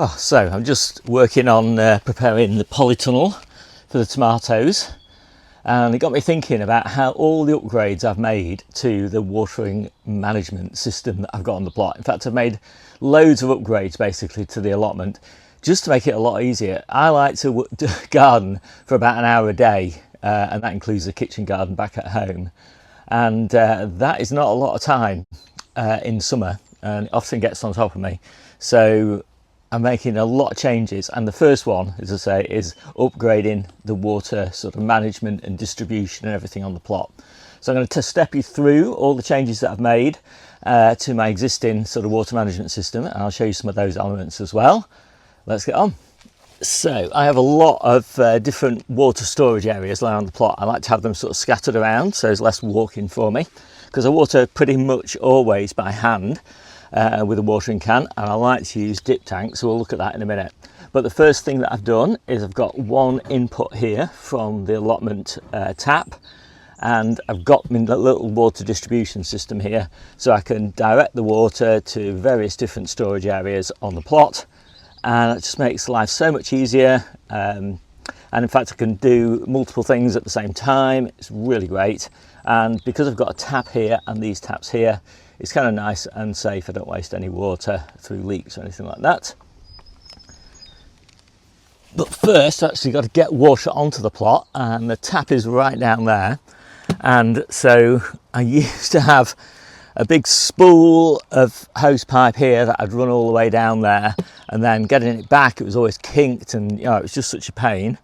Oh, so I'm just working on preparing the polytunnel for the tomatoes, and it got me thinking about how all the upgrades I've made to the watering management system that I've got on the plot. In fact, I've made loads of upgrades basically to the allotment just to make it a lot easier. I like to garden for about an hour a day, and that includes the kitchen garden back at home, and that is not a lot of time in summer, and it often gets on top of me. So I'm making a lot of changes, and the first one, as I say, is upgrading the water sort of management and distribution and everything on the plot. So I'm going to step you through all the changes that I've made to my existing sort of water management system, and I'll show you some of those elements as well. Let's get on. So I have a lot of different water storage areas around the plot. I like to have them sort of scattered around so there's less walking for me, because I water pretty much always by hand with a watering can, and I like to use dip tanks, so we'll look at that in a minute. But the first thing that I've done is I've got one input here from the allotment tap, and I've got my little water distribution system here, so I can direct the water to various different storage areas on the plot, and it just makes life so much easier. And in fact I can do multiple things at the same time. It's really great, and because I've got a tap here and these taps here, it's kind of nice and safe. I don't waste any water through leaks or anything like that. But first I've actually got to get water onto the plot, and the tap is right down there. And so I used to have a big spool of hose pipe here that I'd run all the way down there, and then getting it back, it was always kinked, and it was just such a pain.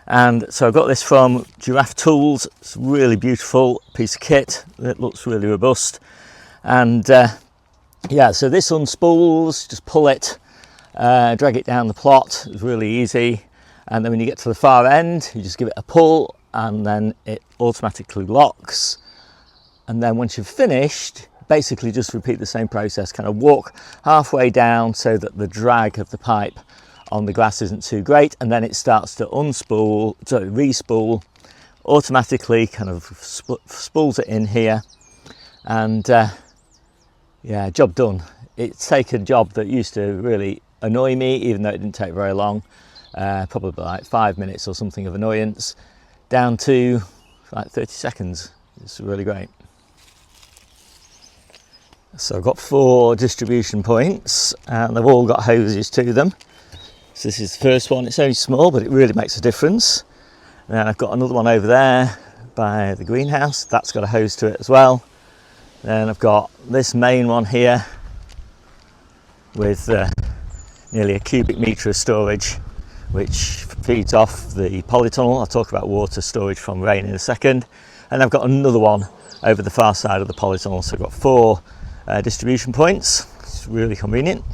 And so I got this from Giraffe Tools. It's a really beautiful piece of kit. It looks really robust. And yeah, so this unspools, just pull it, drag it down the plot. It's really easy. And then when you get to the far end, you just give it a pull, and then it automatically locks. And then once you've finished, basically just repeat the same process, kind of walk halfway down so that the drag of the pipe on the glass isn't too great, and then it starts to unspool, so re-spool automatically, kind of spools it in here, and yeah, job done. It's taken a job that used to really annoy me, even though it didn't take very long, probably like 5 minutes or something of annoyance, down to like 30 seconds. It's really great. So I've got 4 distribution points, and they've all got hoses to them. So this is the first one. It's only small, but it really makes a difference. And then I've got another one over there by the greenhouse. That's got a hose to it as well. Then I've got this main one here with nearly a cubic metre of storage, which feeds off the polytunnel. I'll talk about water storage from rain in a second. And I've got another one over the far side of the polytunnel. So I've got 4 distribution points. It's really convenient.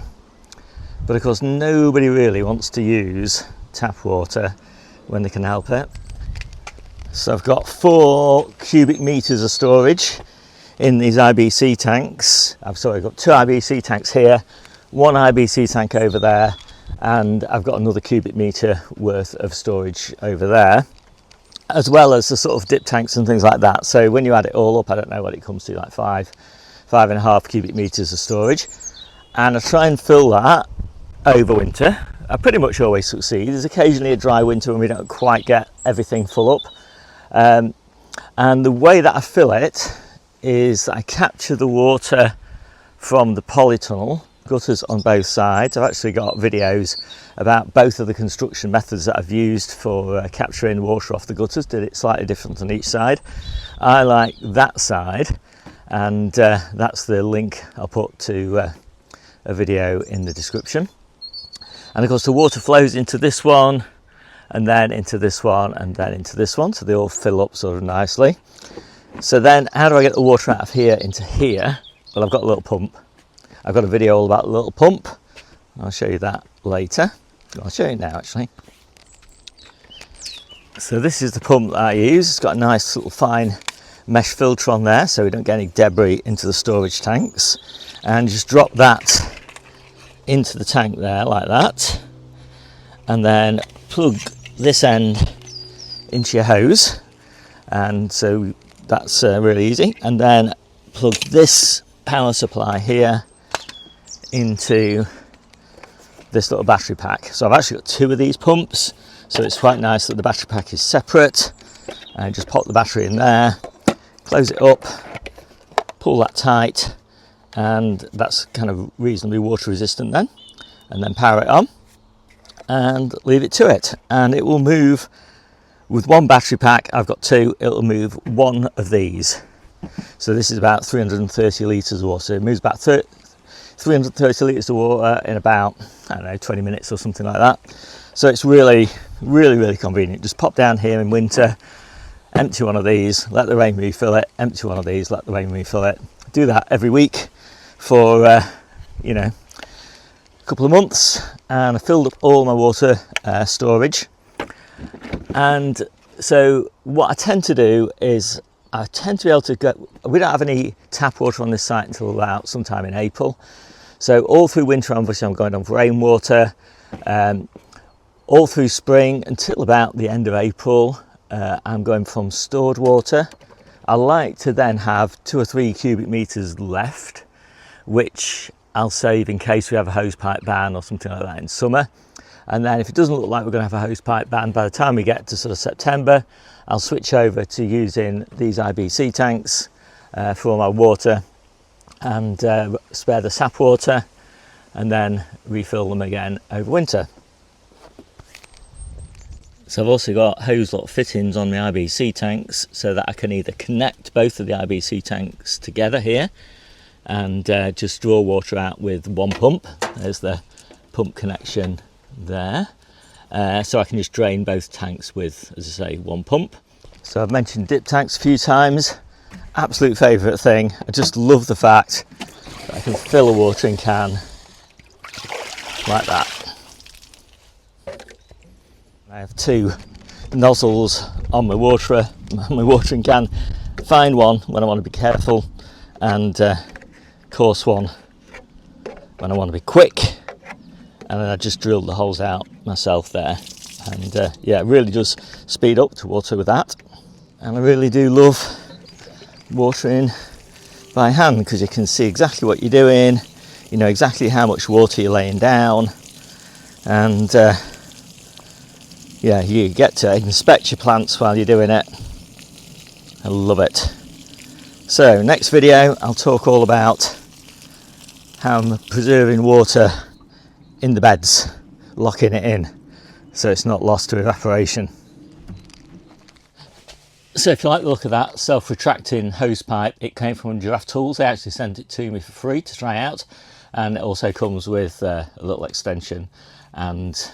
But of course nobody really wants to use tap water when they can help it. So I've got 4 cubic metres of storage in these IBC tanks. I've got 2 IBC tanks here, 1 IBC tank over there, and I've got another cubic metre worth of storage over there, as well as the sort of dip tanks and things like that. So when you add it all up, I don't know what it comes to, like 5.5 cubic metres of storage. And I try and fill that over winter. I pretty much always succeed. There's occasionally a dry winter when we don't quite get everything full up. And the way that I fill it is I capture the water from the polytunnel, gutters on both sides. I've actually got videos about both of the construction methods that I've used for capturing water off the gutters. Did it slightly different on each side. I like that side, and that's the link I'll put to a video in the description. And of course the water flows into this one, and then into this one, and then into this one, so they all fill up sort of nicely. So then how do I get the water out of here into here? Well, I've got a little pump. I've got a video all about the little pump. I'll show you that later. I'll show you now actually. So this is the pump that I use. It's got a nice little fine mesh filter on there so we don't get any debris into the storage tanks. And just drop that into the tank there like that. And then plug this end into your hose. And so that's really easy. And then plug this power supply here into this little battery pack. So I've actually got 2 of these pumps, so it's quite nice that the battery pack is separate. And just pop the battery in there, close it up, pull that tight, and that's kind of reasonably water resistant then. And then power it on and leave it to it, and it will move. With one battery pack, I've got 2, it'll move 1 of these. So this is about 330 litres of water. It moves about 330 litres of water in about, I don't know, 20 minutes or something like that. So it's really convenient. Just pop down here in winter, empty one of these, let the rain refill it, empty one of these, let the rain refill it. Do that every week for, you know, a couple of months, and I filled up all my water storage. And so what I tend to do is I tend to be able to go, we don't have any tap water on this site until about sometime in April. So all through winter, obviously I'm going on for rainwater. All through spring until about the end of April, I'm going from stored water. I like to then have 2 or 3 cubic meters left, which I'll save in case we have a hosepipe ban or something like that in summer. And then if it doesn't look like we're going to have a hosepipe ban, by the time we get to sort of September, I'll switch over to using these IBC tanks for all my water, and spare the sap water, and then refill them again over winter. So I've also got hose lot fittings on my IBC tanks so that I can either connect both of the IBC tanks together here and just draw water out with one pump. There's the pump connection there. So I can just drain both tanks with, as I say, one pump. So I've mentioned dip tanks a few times. Absolute favourite thing. I just love the fact that I can fill a watering can like that. I have 2 nozzles on my watering can. Fine one when I want to be careful, and coarse one when I want to be quick. And then I just drilled the holes out myself there, and yeah, it really does speed up to water with that. And I really do love watering by hand because you can see exactly what you're doing, you know exactly how much water you're laying down, and yeah, you get to inspect your plants while you're doing it. I love it. So next video I'll talk all about how I'm preserving water in the beds, locking it in so it's not lost to evaporation. So if you like the look of that self-retracting hose pipe, it came from Giraffe Tools. They actually sent it to me for free to try out, and it also comes with a little extension and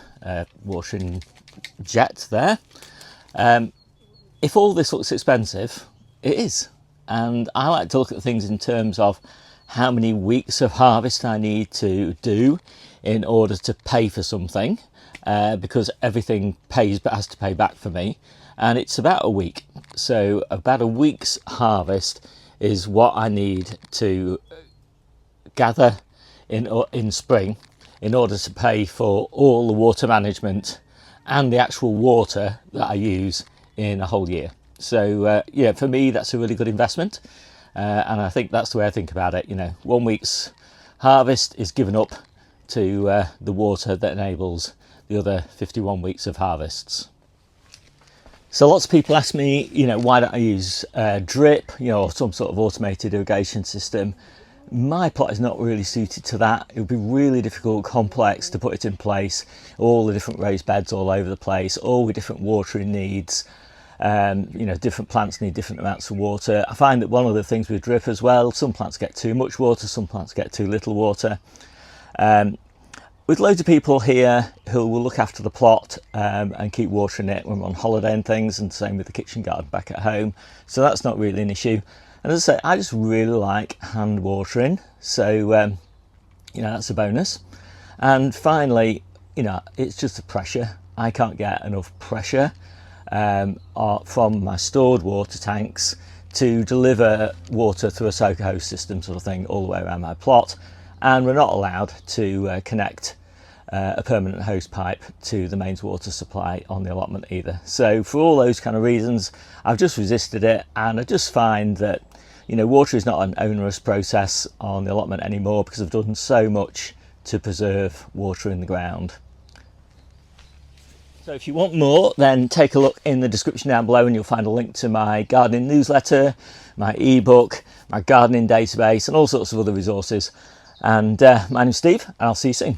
watering jet there. If all this looks expensive, it is, and I like to look at things in terms of how many weeks of harvest I need to do in order to pay for something, because everything pays but has to pay back for me, and it's about a week. So about a week's harvest is what I need to gather in spring in order to pay for all the water management and the actual water that I use in a whole year. So yeah, for me that's a really good investment, and I think that's the way I think about it. You know, 1 week's harvest is given up to the water that enables the other 51 weeks of harvests. So lots of people ask me, you know, why don't I use drip, you know, or some sort of automated irrigation system. My plot is not really suited to that. It would be really difficult, complex to put it in place. All the different raised beds all over the place, all with different watering needs. You know, different plants need different amounts of water. I find that one of the things with drip as well, some plants get too much water, some plants get too little water. With loads of people here who will look after the plot and keep watering it when we're on holiday and things, and same with the kitchen garden back at home. So that's not really an issue. And as I say, I just really like hand watering. So, you know, that's a bonus. And finally, you know, it's just the pressure. I can't get enough pressure from my stored water tanks to deliver water through a soaker hose system sort of thing all the way around my plot. And we're not allowed to connect a permanent hose pipe to the mains water supply on the allotment either. So for all those kind of reasons, I've just resisted it, and I just find that, you know, water is not an onerous process on the allotment anymore because I've done so much to preserve water in the ground. So if you want more, then take a look in the description down below and you'll find a link to my gardening newsletter, my ebook, my gardening database and all sorts of other resources. And my name's Steve and I'll see you soon.